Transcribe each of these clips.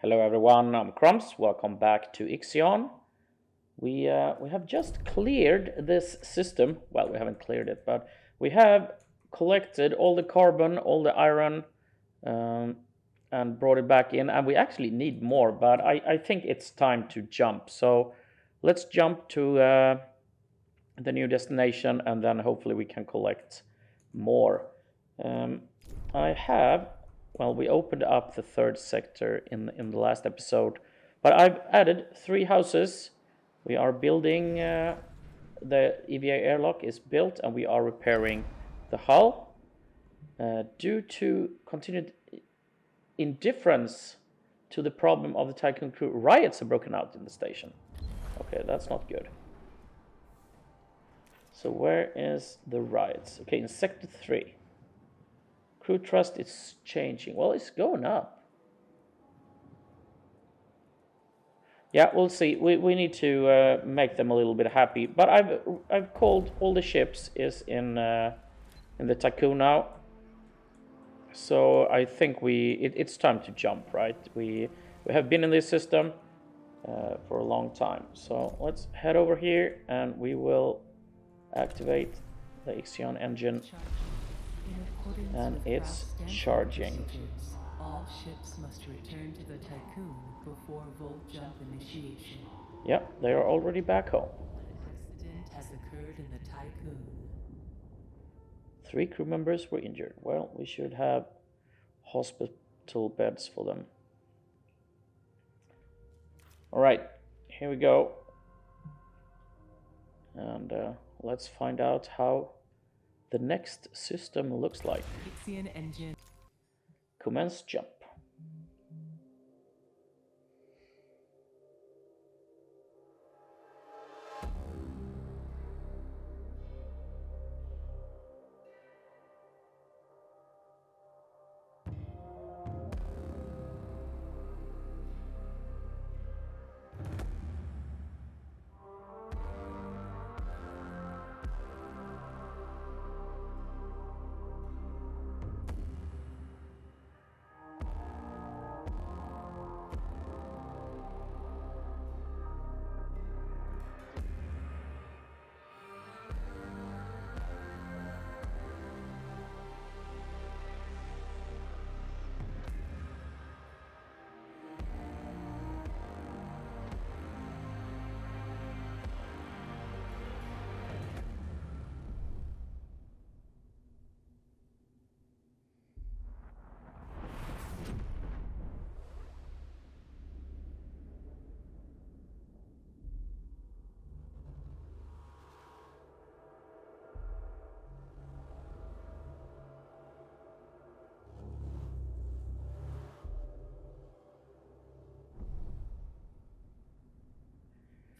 Hello everyone, I'm Crumbs. Welcome back to IXION. We have just cleared this system. Well, we haven't cleared it, but we have collected all the carbon, all the iron, and brought it back in. And we actually need more, but I think it's time to jump. So let's jump to the new destination, and then hopefully we can collect more. Well, we opened up the third sector in the last episode, but I've added 3 houses. We are building, the EVA airlock is built, and we are repairing the hull. Due to continued indifference to the problem of the Tiqqun crew, riots have broken out in the station. Okay, that's not good. So where is the riots? Okay, in sector 3. Crew trust is changing. Well, it's going up. Yeah, we'll see. We need to make them a little bit happy. But I've called all the ships is in the Tiqqun now. So I think it's time to jump, right? We have been in this system for a long time. So let's head over here and we will activate the IXION engine. And it's charging. All ships must return to the Tiqqun before volt jump initiation. Yep, they are already back home. An accident has occurred in the Tiqqun. 3 crew members were injured. Well, we should have hospital beds for them. All right, here we go. And let's find out how the next system looks like. IXION engine. Commence jump.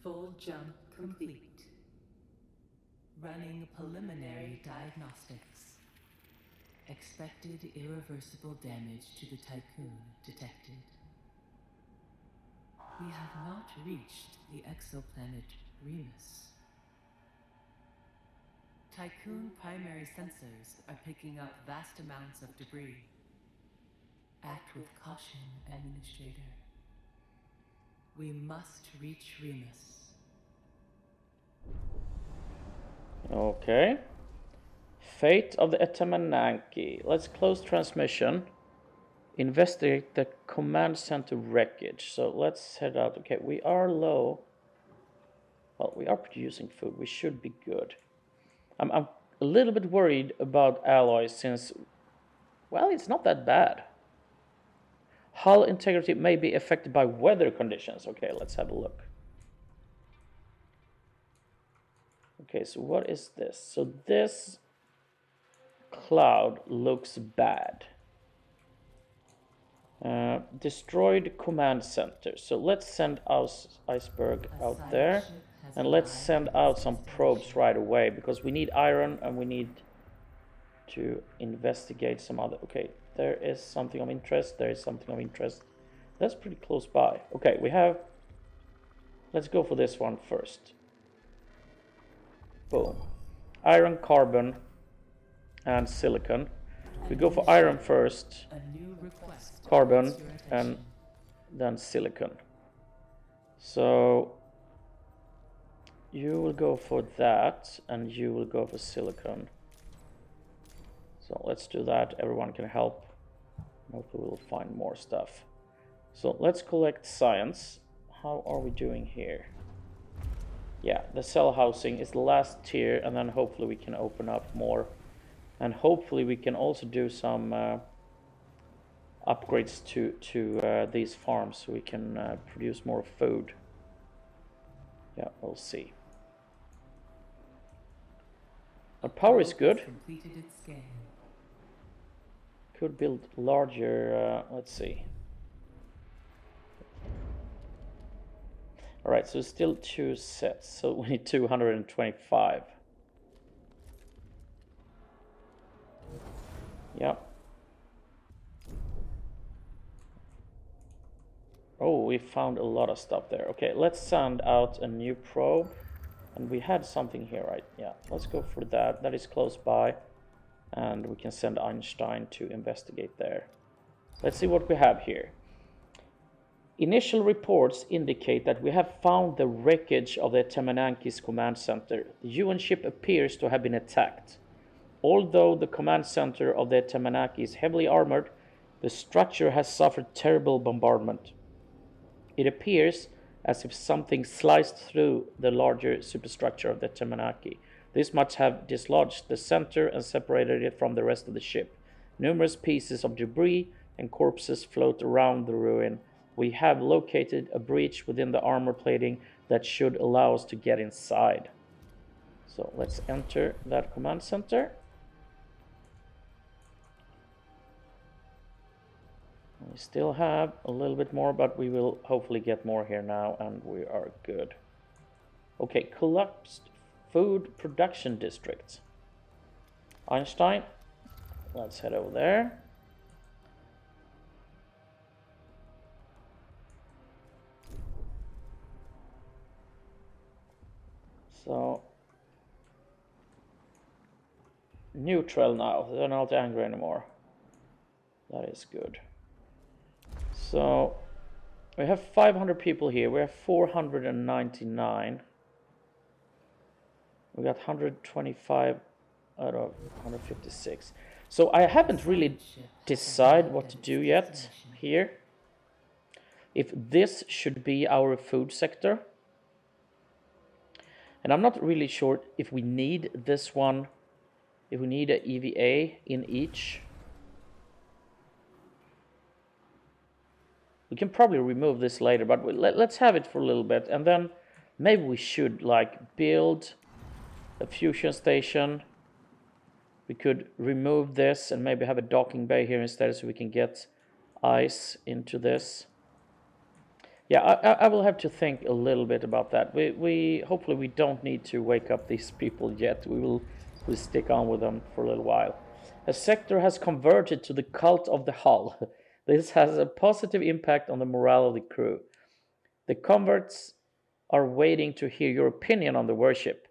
Full jump complete. Running preliminary diagnostics. Expected irreversible damage to the Tiqqun detected. We have not reached the exoplanet Remus. Tiqqun primary sensors are picking up vast amounts of debris. Act with caution, Administrator. We must reach Remus. Okay. Fate of the Etamananki. Let's close transmission. Investigate the command center wreckage. So let's head out. Okay, we are low. Well, we are producing food. We should be good. I'm a little bit worried about alloys since, well, it's not that bad. Hull integrity may be affected by weather conditions. Okay, let's have a look. Okay, so what is this? So this cloud looks bad. Destroyed command center. So let's send Iceberg out there. And let's send out some probes right away because we need iron and we need to investigate some other. Okay, there is something of interest. There is something of interest. That's pretty close by. Okay, we have. Let's go for this one first. Boom. Iron, carbon, and silicon. We go for iron first, carbon, and than silicon. So you will go for that, and you will go for silicon. So let's do that. Everyone can help. Hopefully we'll find more stuff. So let's collect science. How are we doing here? Yeah, the cell housing is the last tier, and then hopefully we can open up more. And hopefully we can also do some upgrades to these farms so we can produce more food. Yeah, we'll see. Our power is good. Could build larger, let's see. All right, so still 2 sets, so we need 225. Yep. Oh, we found a lot of stuff there. Okay, let's send out a new probe. And we had something here, right? Yeah, let's go for that. That is close by. And we can send Einstein to investigate there. Let's see what we have here. Initial reports indicate that we have found the wreckage of the Temananki's command center. The UN ship appears to have been attacked. Although the command center of the Temanaki is heavily armored, the structure has suffered terrible bombardment. It appears as if something sliced through the larger superstructure of the Temanaki. This must have dislodged the center and separated it from the rest of the ship. Numerous pieces of debris and corpses float around the ruin. We have located a breach within the armor plating that should allow us to get inside. So let's enter that command center. We still have a little bit more, but we will hopefully get more here now, and we are good. Okay, collapsed food production district. Einstein, let's head over there. So, neutral now, they're not angry anymore. That is good. So, we have 500 people here, we have 499. We got 125 out of 156. So I haven't really decided what to do yet here. If this should be our food sector. And I'm not really sure if we need this one, if we need an EVA in each. We can probably remove this later, but let's have it for a little bit. And then maybe we should like build a fusion station. We could remove this and maybe have a docking bay here instead so we can get ice into this. Yeah, I will have to think a little bit about that. We hopefully we don't need to wake up these people yet. We'll stick on with them for a little while. A sector has converted to the cult of the hull. This has a positive impact on the morale of the crew. The converts are waiting to hear your opinion on the worship.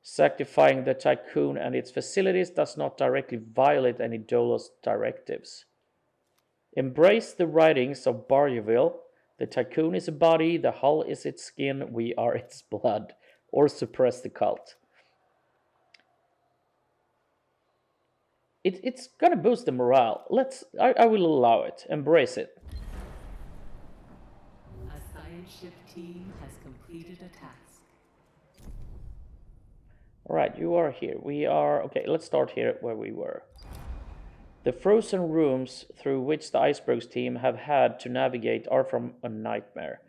Sanctifying the Tiqqun and its facilities does not directly violate any Dolos directives. Embrace the writings of Barrierville. The Tiqqun is a body, the hull is its skin, we are its blood. Or suppress the cult. It's gonna boost the morale. I will allow it. Embrace it. A science ship team has completed a task. Alright, you are here. We are... Okay, let's start here where we were. The frozen rooms through which the icebergs team have had to navigate are from a nightmare.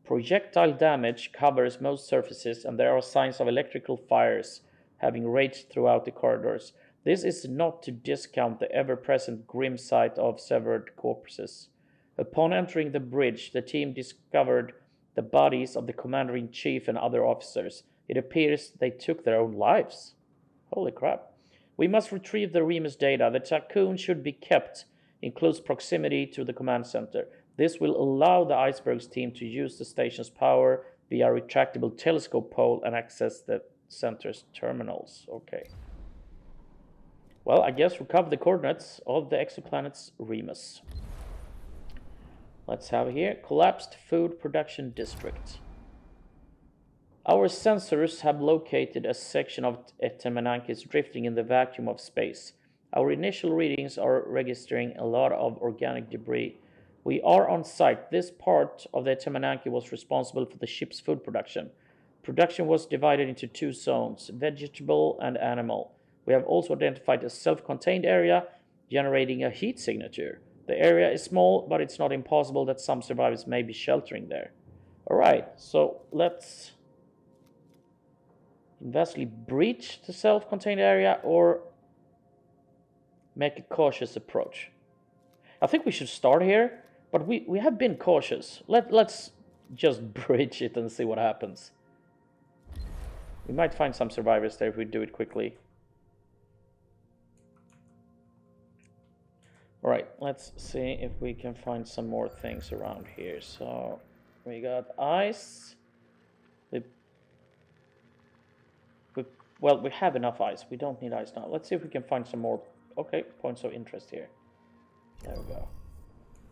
Projectile damage covers most surfaces, and there are signs of electrical fires having raged throughout the corridors. This is not to discount the ever-present grim sight of severed corpses. Upon entering the bridge, the team discovered the bodies of the commander-in-chief and other officers. It appears they took their own lives. Holy crap. We must retrieve the Remus data. The Tiqqun should be kept in close proximity to the command center. This will allow the icebergs team to use the station's power via a retractable telescope pole and access the center's terminals. Okay. Well, I guess recover the coordinates of the exoplanet's Remus. Let's have here, collapsed food production district. Our sensors have located a section of Etemenanke drifting in the vacuum of space. Our initial readings are registering a lot of organic debris. We are on site. This part of the Etemenanke was responsible for the ship's food production. Production was divided into two zones, vegetable and animal. We have also identified a self-contained area generating a heat signature. The area is small, but it's not impossible that some survivors may be sheltering there. Alright, so let's investigate breach the self-contained area or make a cautious approach. I think we should start here, but we have been cautious. Let's just breach it and see what happens. We might find some survivors there if we do it quickly. Alright, let's see if we can find some more things around here. So, we got ice. Well, we have enough ice. We don't need ice now. Let's see if we can find some more, okay, points of interest here. There we go.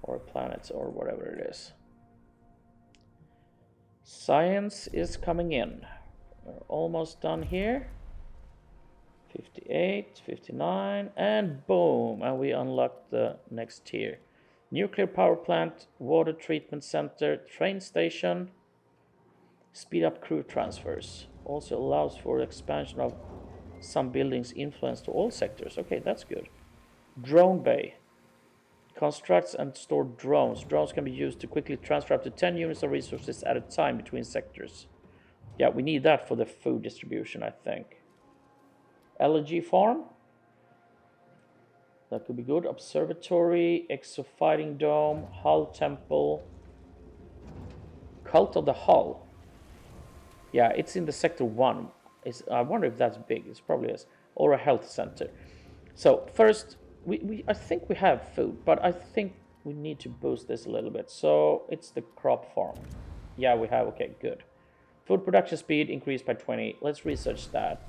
Or planets or whatever it is. Science is coming in. We're almost done here. 58, 59, and boom, and we unlocked the next tier. Nuclear power plant, water treatment center, train station, speed up crew transfers. Also allows for expansion of some buildings influence to all sectors. Okay, that's good. Drone bay. Constructs and store drones. Drones can be used to quickly transfer up to 10 units of resources at a time between sectors. Yeah, we need that for the food distribution, I think. Elegy farm. That could be good. Observatory, exofighting dome, hull temple. Cult of the hull. Yeah, it's in the sector 1. I wonder if that's big. It probably is. Or a health center. So first, I think we have food, but I think we need to boost this a little bit. So it's the crop farm. Yeah, we have. Okay, good. Food production speed increased by 20. Let's research that.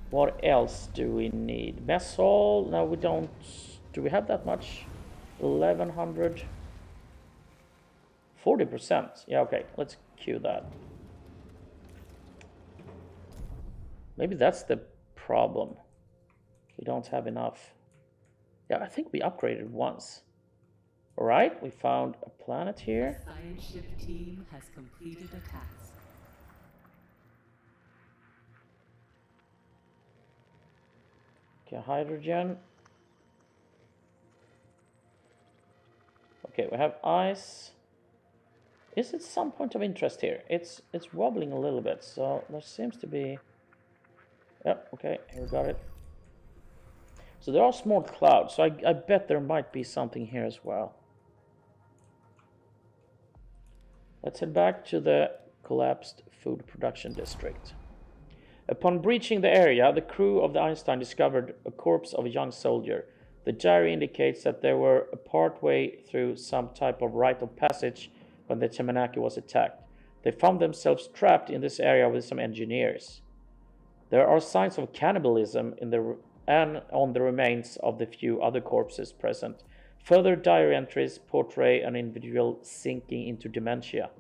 What else do we need? Mess hall? No, we don't. Do we have that much? 1100. 40%. Yeah, okay. Let's queue that. Maybe that's the problem. We don't have enough. Yeah, I think we upgraded once. Alright, we found a planet here. The science ship team has completed a task. Okay, hydrogen. Okay, we have ice. Is it some point of interest here? It's wobbling a little bit, so there seems to be... Yep, okay, here we got it. So there are small clouds, so I bet there might be something here as well. Let's head back to the collapsed food production district. Upon breaching the area, the crew of the Einstein discovered a corpse of a young soldier. The diary indicates that they were partway through some type of rite of passage when the Etemenanke was attacked. They found themselves trapped in this area with some engineers. There are signs of cannibalism and on the remains of the few other corpses present. Further diary entries portray an individual sinking into dementia,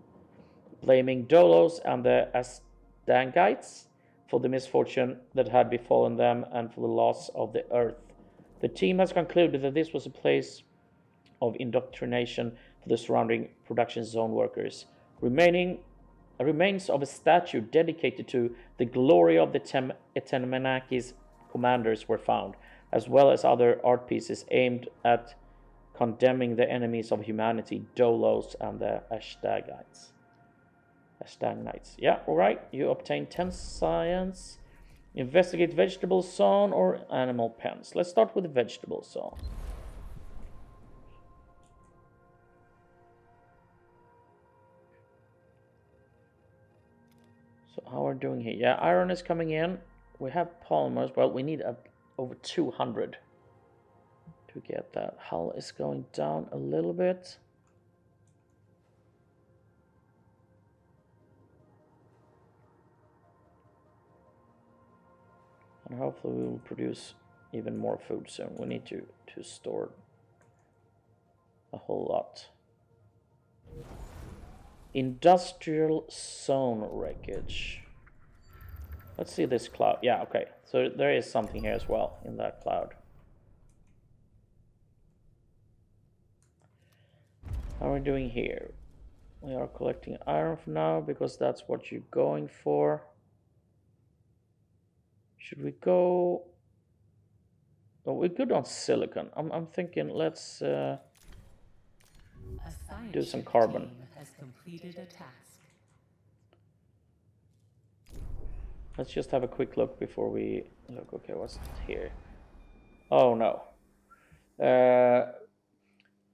blaming Dolos and the Astangites for the misfortune that had befallen them and for the loss of the earth. The team has concluded that this was a place of indoctrination for the surrounding production zone workers. Remains of a statue dedicated to the glory of the Etemenanke's commanders were found, as well as other art pieces aimed at condemning the enemies of humanity, Dolos and the Ashtagites. Yeah, alright. You obtain 10 science. Investigate vegetable zone or animal pens. Let's start with the vegetable zone. So how are we doing here? Yeah, iron is coming in. We have polymers. Well, we need over 200 to get that. Hull is going down a little bit. And hopefully we will produce even more food soon. We need to store a whole lot. Industrial zone wreckage. Let's see this cloud. Yeah, okay. So there is something here as well in that cloud. How are we doing here? We are collecting iron for now because that's what you're going for. Should we go? Oh, we're good on silicon. I'm thinking let's do some carbon. Has completed a task. Let's just have a quick look before we look. Okay, what's here? Oh no.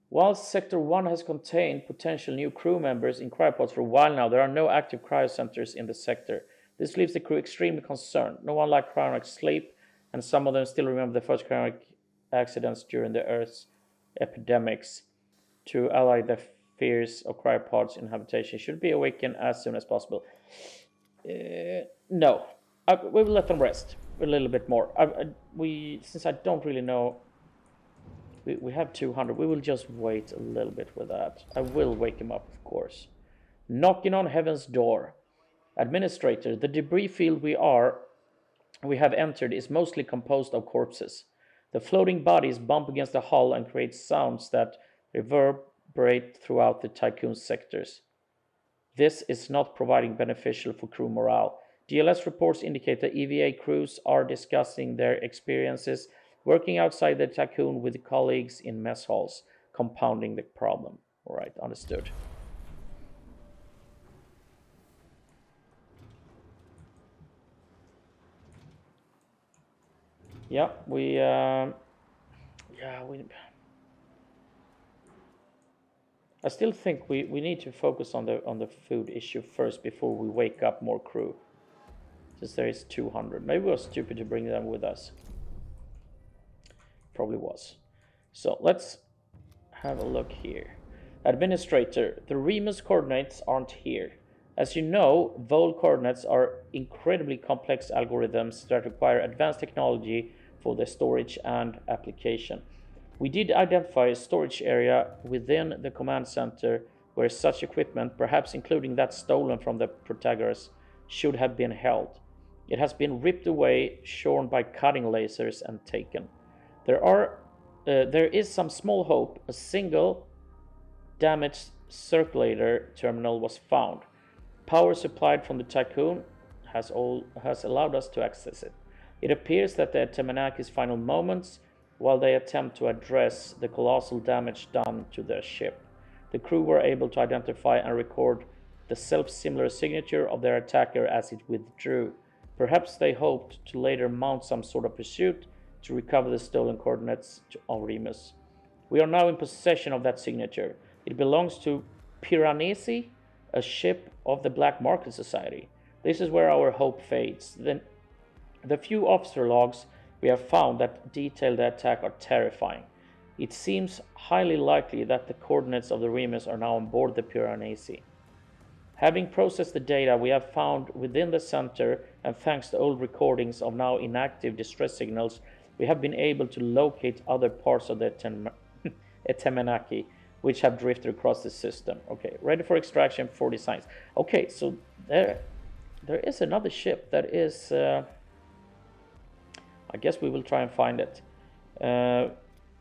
While Sector 1 has contained potential new crew members in cryopods for a while now, there are no active cryocenters in the sector. This leaves the crew extremely concerned. No one liked cryonic sleep, and some of them still remember the first cryonic accidents during the Earth's epidemics. To allay the fears of cryopods in habitation should be awakened as soon as possible. No, we will let them rest a little bit more. Since I don't really know, we have 200. We will just wait a little bit with that. I will wake him up, of course. Knocking on heaven's door. Administrator, the debris field we have entered is mostly composed of corpses. The floating bodies bump against the hull and create sounds that reverberate throughout the Tiqqun sectors. This is not proving beneficial for crew morale. DLS reports indicate that EVA crews are discussing their experiences working outside the Tiqqun with colleagues in mess halls, compounding the problem. All right, understood. Yeah, I still think we need to focus on the food issue first before we wake up more crew. Since there is 200. Maybe we were stupid to bring them with us. Probably was. So let's have a look here. Administrator, the Remus coordinates aren't here. As you know, Vol coordinates are incredibly complex algorithms that require advanced technology for their storage and application. We did identify a storage area within the command center where such equipment, perhaps including that stolen from the Protagoras, should have been held. It has been ripped away, shorn by cutting lasers, and taken. There is some small hope. A single damaged circulator terminal was found. Power supplied from the Tiqqun has allowed us to access it. It appears that the Temenaki's final moments while they attempt to address the colossal damage done to their ship. The crew were able to identify and record the self-similar signature of their attacker as it withdrew. Perhaps they hoped to later mount some sort of pursuit to recover the stolen coordinates of Remus. We are now in possession of that signature. It belongs to Piranesi, a ship of the Black Market Society. This is where our hope fades. The few officer logs we have found that detail the attack are terrifying. It seems highly likely that the coordinates of the Remus are now on board the Piranesi. Having processed the data we have found within the center, and thanks to old recordings of now inactive distress signals, we have been able to locate other parts of the Temenaki, which have drifted across the system. Okay, ready for extraction, 40 signs. Okay, so there is another ship that is... I guess we will try and find it.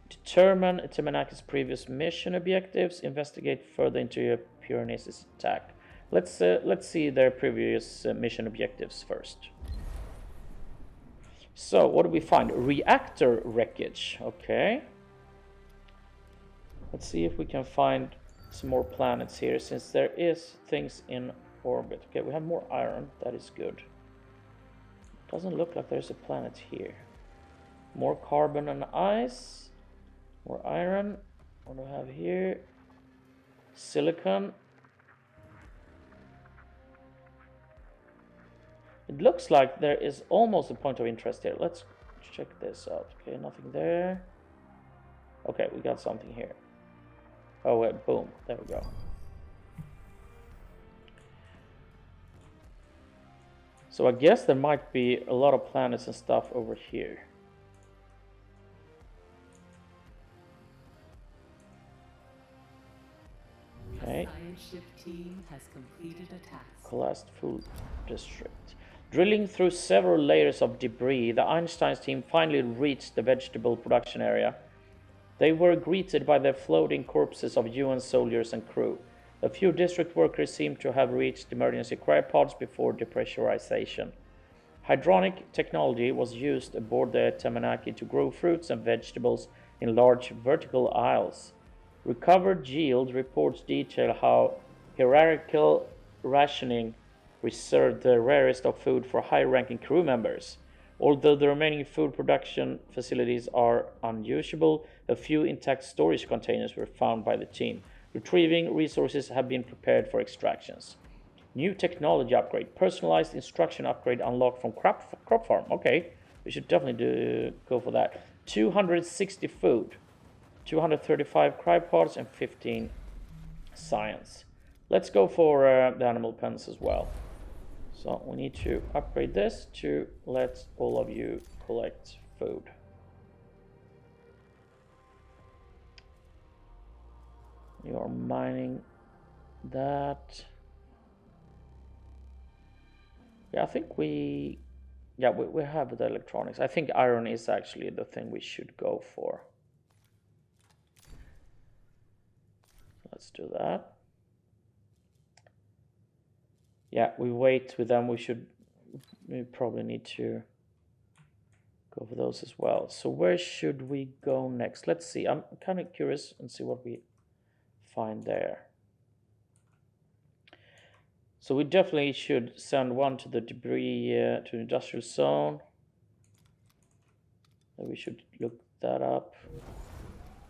Determine Temenaki's previous mission objectives. Investigate further into Piranesi's attack. Let's see their previous mission objectives first. So what do we find? Reactor wreckage. Okay. Let's see if we can find some more planets here, since there is things in orbit. Okay, we have more iron. That is good. Doesn't look like there's a planet here. More carbon and ice. More iron. What do we have here? Silicon. It looks like there is almost a point of interest here. Let's check this out. Okay, nothing there. Okay, we got something here. Oh wait, boom. There we go. So I guess there might be a lot of planets and stuff over here. Okay. A science ship team has completed a task. Collapsed food district. Drilling through several layers of debris, the Einstein's team finally reached the vegetable production area. They were greeted by the floating corpses of UN soldiers and crew. A few district workers seemed to have reached emergency cryopods before depressurization. Hydronic technology was used aboard the Tamanaki to grow fruits and vegetables in large vertical aisles. Recovered yield reports detail how hierarchical rationing reserved the rarest of food for high-ranking crew members. Although the remaining food production facilities are unusable, a few intact storage containers were found by the team. Retrieving resources have been prepared for extractions. New technology upgrade, personalized instruction upgrade unlocked from crop farm. Okay, we should definitely go for that. 260 food, 235 cryopods, and 15 science. Let's go for the animal pens as well. So we need to upgrade this to let all of you collect food. You are mining that. Yeah, I think we have the electronics. I think iron is actually the thing we should go for. Let's do that. Yeah, we wait with them. We probably need to go for those as well. So where should we go next? Let's see. I'm kind of curious and see what we find there. So we definitely should send one to the debris to the industrial zone. We should look that up.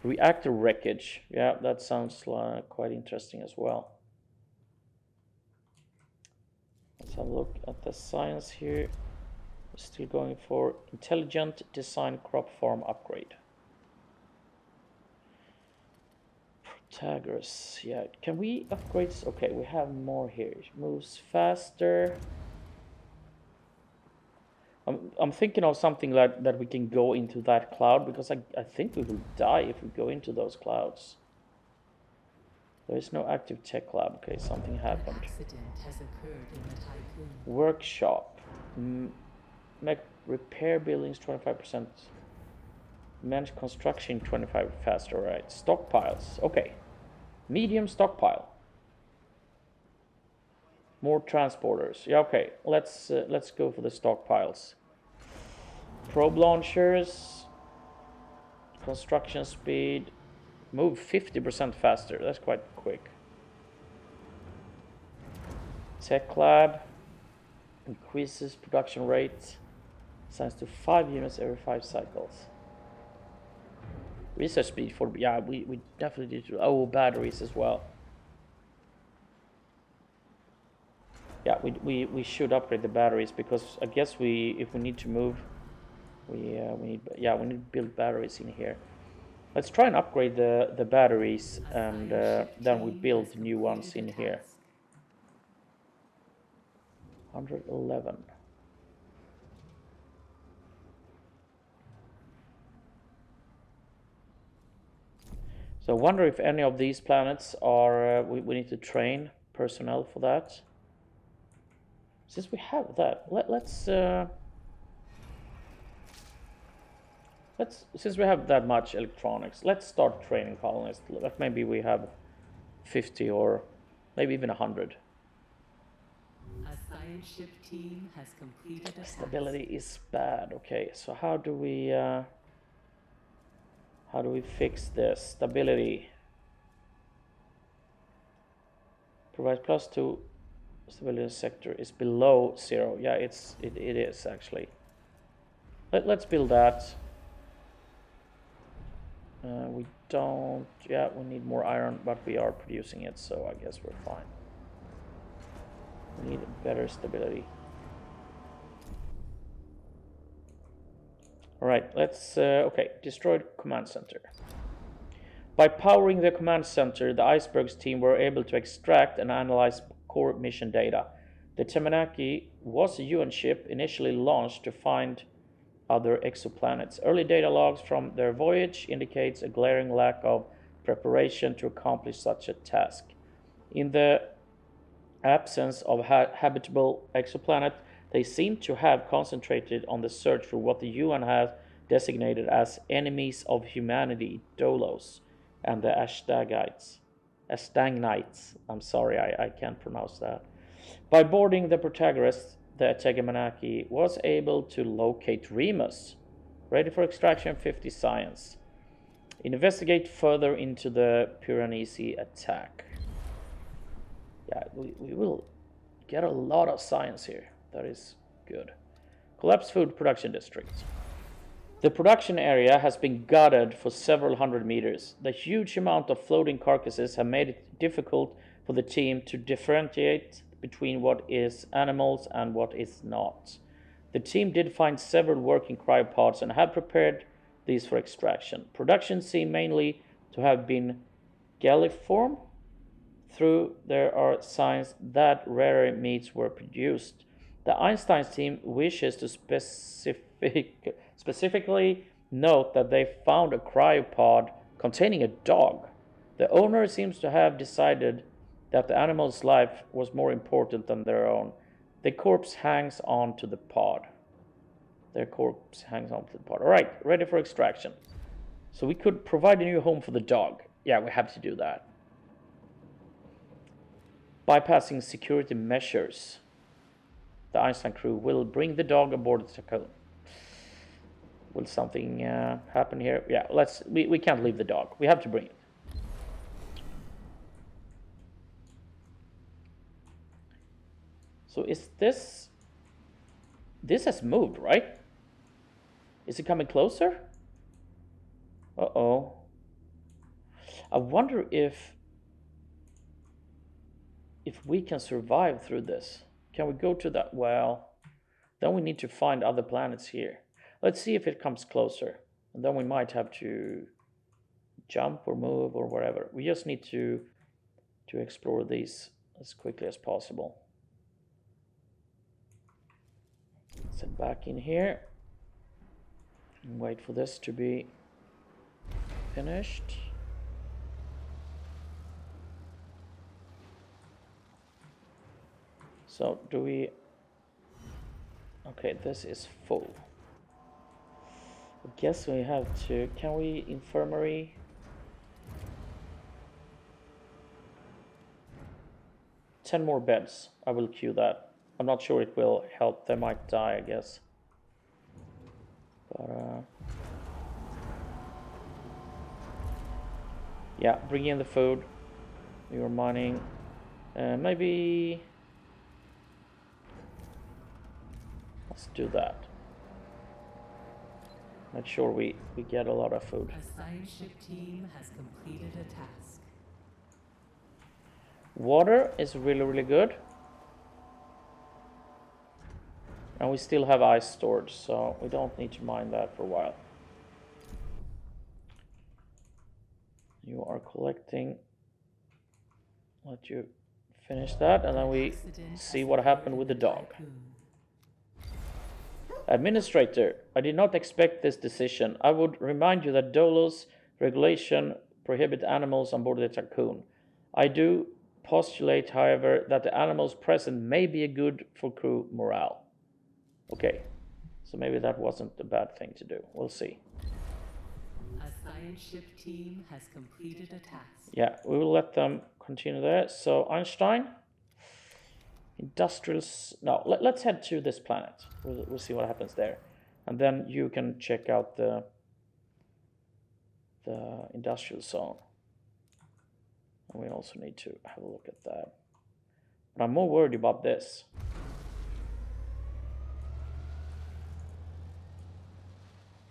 Reactor wreckage. Yeah, that sounds quite interesting as well. Let's have a look at the science here. We're still going for intelligent design crop farm upgrade. Protagoras. Yeah, can we upgrade this? Okay, we have more here. It moves faster. I'm thinking of something like that we can go into that cloud, because I think we will die if we go into those clouds. There is no active tech lab. Okay, something happened. An accident has occurred in the Tiqqun. Workshop. Make repair buildings 25%. Manage construction 25 faster. Right. Stockpiles. Okay. Medium stockpile. More transporters. Yeah. Okay. Let's go for the stockpiles. Probe launchers. Construction speed. Move 50% faster. That's quite quick. Tech lab. Increases production rate. Assigns to 5 units every 5 cycles. Research speed for, yeah, we definitely need to, oh, batteries as well. Yeah, we should upgrade the batteries, because I guess if we need to move, we need to build batteries in here. Let's try and upgrade the batteries, and then we build new ones in here. 111. So I wonder if any of these planets are, we need to train personnel for that. Since we have that, since we have that much electronics, let's start training colonists. Like maybe we have 50 or maybe even 100. A science ship team has completed a Stability is bad. Okay, so how do we fix this? Stability. Provides +2 stability sector is below 0. Yeah, it is actually. Let's build that. We don't. Yeah, we need more iron, but we are producing it, so I guess we're fine. We need better stability. All right, let's. Okay, destroyed command center. By powering the command center, the Icebergs team were able to extract and analyze core mission data. The Tamanaki was a UN ship initially launched to find other exoplanets. Early data logs from their voyage indicates a glaring lack of preparation to accomplish such a task. In the absence of habitable exoplanet, they seem to have concentrated on the search for what the UN has designated as enemies of humanity, Dolos, and the Astagnites. I'm sorry, I can't pronounce that. By boarding the Protagoras, the Tegemanaki was able to locate Remus, ready for extraction 50 science. Investigate further into the Piranesi attack. Yeah, we will get a lot of science here. That is good. Collapsed food production district. The production area has been gutted for several hundred meters. The huge amount of floating carcasses have made it difficult for the team to differentiate between what is animals and what is not. The team did find several working cryopods and have prepared these for extraction. Production seemed mainly to have been galliform. Through there are signs that rarer meats were produced. The Einstein team wishes to specifically note that they found a cryopod containing a dog. The owner seems to have decided that the animal's life was more important than their own. The corpse hangs on to the pod. Their corpse hangs on to the pod. All right, ready for extraction. So we could provide a new home for the dog. Yeah, we have to do that. Bypassing security measures. The Einstein crew will bring the dog aboard the Tiqqun. Will something happen here? Yeah, we can't leave the dog. We have to bring it. So is this has moved, right? Is it coming closer? Uh-oh. I wonder if we can survive through this. Can we go to that? Well, then we need to find other planets here. Let's see if it comes closer. And then we might have to jump or move or whatever. We just need to explore these as quickly as possible. Let's head back in here and wait for this to be finished. So do we... Okay, this is full. I guess we have to... Can we infirmary? Ten more beds. I will queue that. I'm not sure it will help. They might die, I guess. But yeah, bring in the food. We were mining. Maybe... Let's do that. Make sure we get a lot of food. A science ship team has completed a task. Water is really, really good. And we still have ice storage, so we don't need to mine that for a while. You are collecting. Let you finish that, and then we see what happened with the dog. Administrator, I did not expect this decision. I would remind you that Dolos regulation prohibit animals on board the Tiqqun. I do postulate, however, that the animals present may be good for crew morale. Okay, so maybe that wasn't a bad thing to do. We'll see. A science ship team has completed a task. Yeah, we will let them continue there. So Einstein, industrials. No, let's head to this planet. We'll see what happens there, and then you can check out the industrial zone. And we also need to have a look at that. But I'm more worried about this.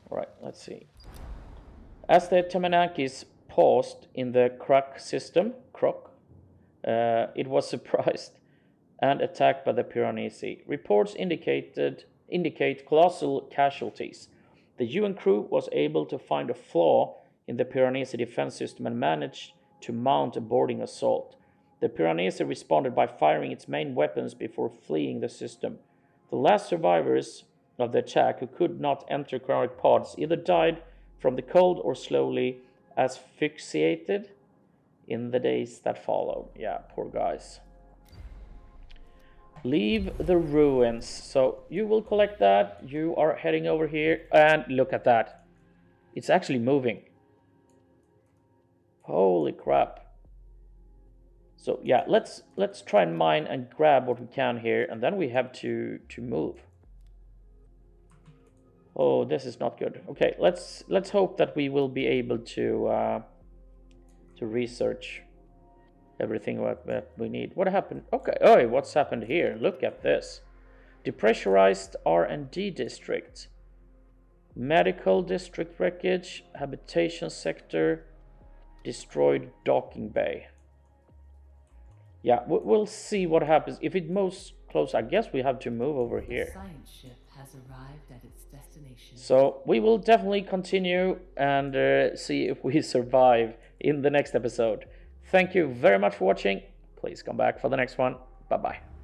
All right, let's see. As the Temanakis paused in the Kruk system, it was surprised and attacked by the Piranesi. Reports indicate colossal casualties. The UN crew was able to find a flaw in the Piranesi defense system and managed to mount a boarding assault. The Piranesi responded by firing its main weapons before fleeing the system. The last survivors of the attack, who could not enter cryopods, either died from the cold or slowly asphyxiated in the days that followed. Yeah, poor guys. Leave the ruins. So you will collect that. You are heading over here, and look at that. It's actually moving. Holy crap. So yeah, let's try and mine and grab what we can here, and then we have to move. Oh, this is not good. Okay, let's hope that we will be able to research everything that we need. What happened? Okay, oh, what's happened here? Look at this. Depressurized R&D district. Medical district wreckage. Habitation sector. Destroyed docking bay. Yeah, we'll see what happens. If it moves close, I guess we have to move over here. The science ship has arrived at its destination. So we will definitely continue and see if we survive in the next episode. Thank you very much for watching. Please come back for the next one. Bye-bye.